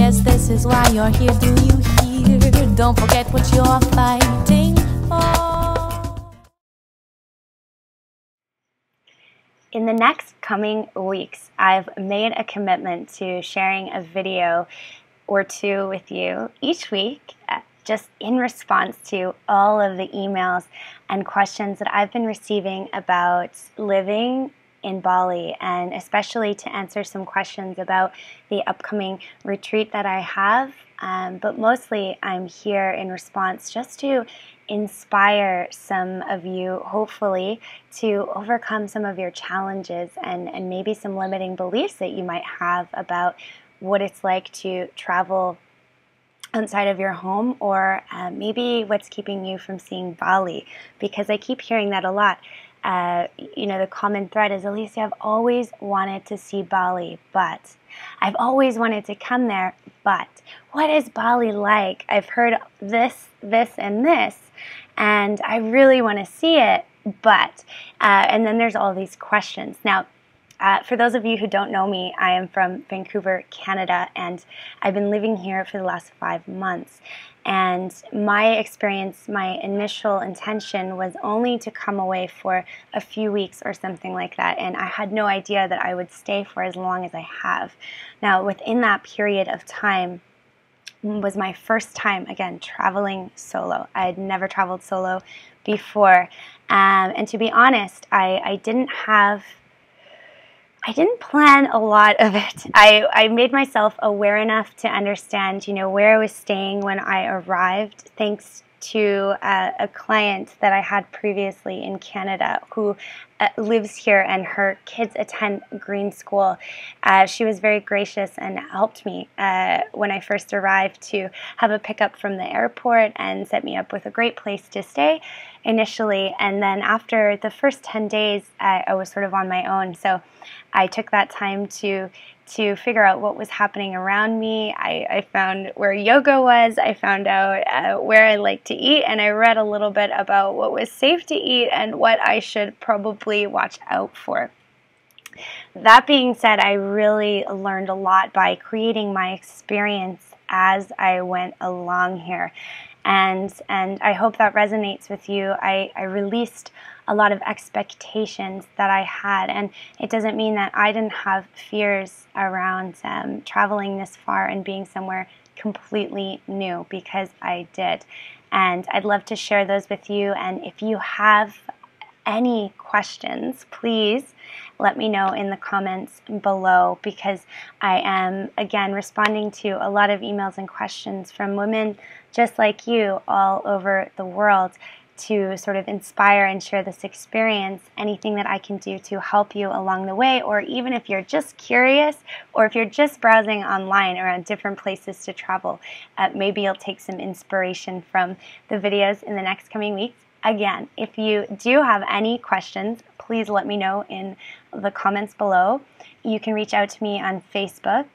Yes, this is why you're here. Do you hear? Don't forget what you're fighting for. In the next coming weeks, I've made a commitment to sharing a video or two with you each week, just in response to all of the emails and questions that I've been receiving about living in Bali, and especially to answer some questions about the upcoming retreat that I have. But mostly I'm here in response just to inspire some of you, hopefully, to overcome some of your challenges and maybe some limiting beliefs that you might have about what it's like to travel outside of your home, or maybe what's keeping you from seeing Bali, because I keep hearing that a lot. The common thread is, Alysia, I've always wanted to see Bali, but I've always wanted to come there, but what is Bali like? I've heard this, and this, and I really want to see it, but, and then there's all these questions. Now, for those of you who don't know me, I am from Vancouver, Canada, and I've been living here for the last 5 months. And my experience, my initial intention was only to come away for a few weeks or something like that, and I had no idea that I would stay for as long as I have. Now, within that period of time was my first time, again, traveling solo. I had never traveled solo before, and to be honest, I didn't plan a lot of it. I made myself aware enough to understand, where I was staying when I arrived, thanks to a client that I had previously in Canada who lives here, and her kids attend green school. She was very gracious and helped me when I first arrived to have a pickup from the airport and set me up with a great place to stay initially. And then after the first 10 days, I was sort of on my own. So I took that time to figure out what was happening around me. I found where yoga was. I found out where I like to eat, and I read a little bit about what was safe to eat and what I should probably watch out for. That being said, I really learned a lot by creating my experience as I went along here. And I hope that resonates with you. I released a lot of expectations that I had, and it doesn't mean that I didn't have fears around traveling this far and being somewhere completely new, because I did. And I'd love to share those with you, and if you have any questions, please let me know in the comments below, because I am, again, responding to a lot of emails and questions from women just like you all over the world to sort of inspire and share this experience. Anything that I can do to help you along the way, or even if you're just curious, or if you're just browsing online around different places to travel, maybe you'll take some inspiration from the videos in the next coming weeks. Again, if you do have any questions, please let me know in the comments below. You can reach out to me on Facebook,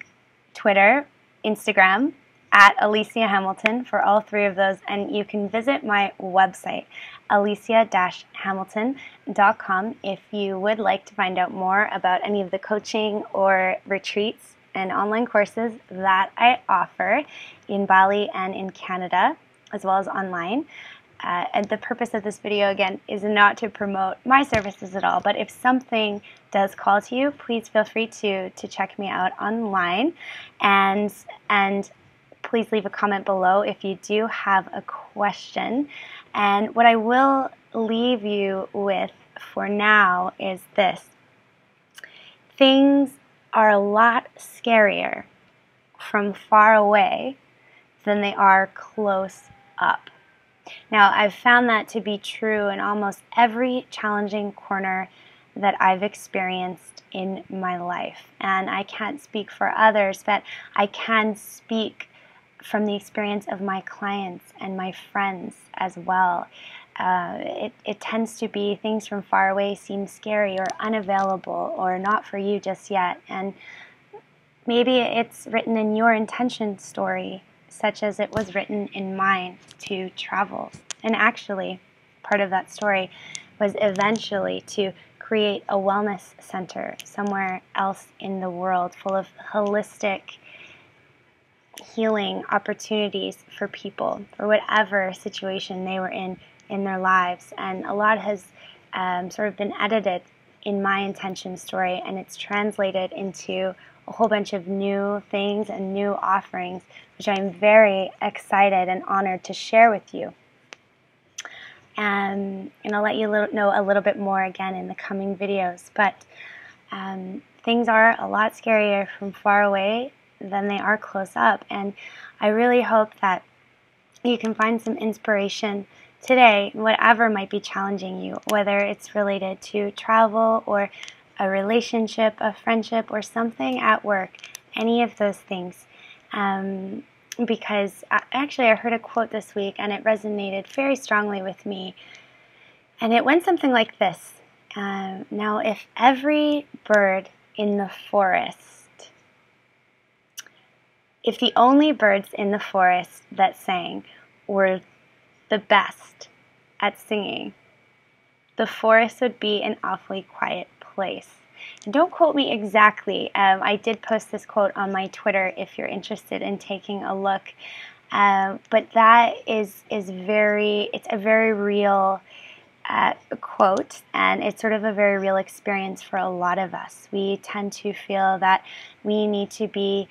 Twitter, Instagram, at Alysia Hamilton for all three of those, and you can visit my website, alysia-hamilton.com, if you would like to find out more about any of the coaching or retreats and online courses that I offer in Bali and in Canada, as well as online. And the purpose of this video, again, is not to promote my services at all, but if something does call to you, please feel free to check me out online, and please leave a comment below if you do have a question. And what I will leave you with for now is this: things are a lot scarier from far away than they are close up. Now, I've found that to be true in almost every challenging corner that I've experienced in my life. And I can't speak for others, but I can speak from the experience of my clients and my friends as well. It tends to be things from far away seem scary or unavailable or not for you just yet. And maybe it's written in your intention story, such as it was written in mine, to travel. And actually, part of that story was eventually to create a wellness center somewhere else in the world, full of holistic healing opportunities for people, for whatever situation they were in their lives. And a lot has sort of been edited in my intention story, and it's translated into a whole bunch of new things and new offerings, which I'm very excited and honored to share with you. And I'll let you know a little bit more again in the coming videos. But things are a lot scarier from far away than they are close up. And I really hope that you can find some inspiration today, whatever might be challenging you, whether it's related to travel or a relationship, a friendship, or something at work, any of those things. Because actually I heard a quote this week and it resonated very strongly with me. And it went something like this. Now, if every bird in the forest, if the only birds in the forest that sang were the best at singing, the forest would be an awfully quiet place. And don't quote me exactly. I did post this quote on my Twitter if you're interested in taking a look. But that it's a very real quote, and it's sort of a very real experience for a lot of us. We tend to feel that we need to be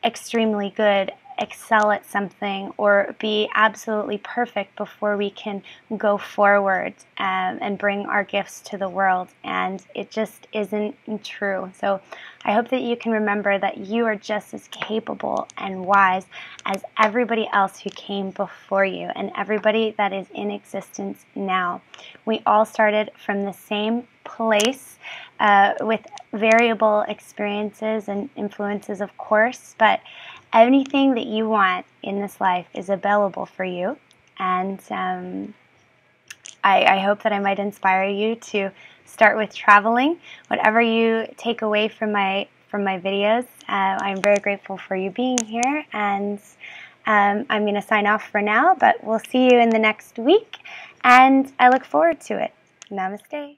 extremely good, excel at something, or be absolutely perfect before we can go forward and bring our gifts to the world. And it just isn't true. So I hope that you can remember that you are just as capable and wise as everybody else who came before you and everybody that is in existence now. We all started from the same place with variable experiences and influences, of course, but anything that you want in this life is available for you. And I hope that I might inspire you to start with traveling. Whatever you take away from my videos, I'm very grateful for you being here. And I'm going to sign off for now, but we'll see you in the next week. And I look forward to it. Namaste.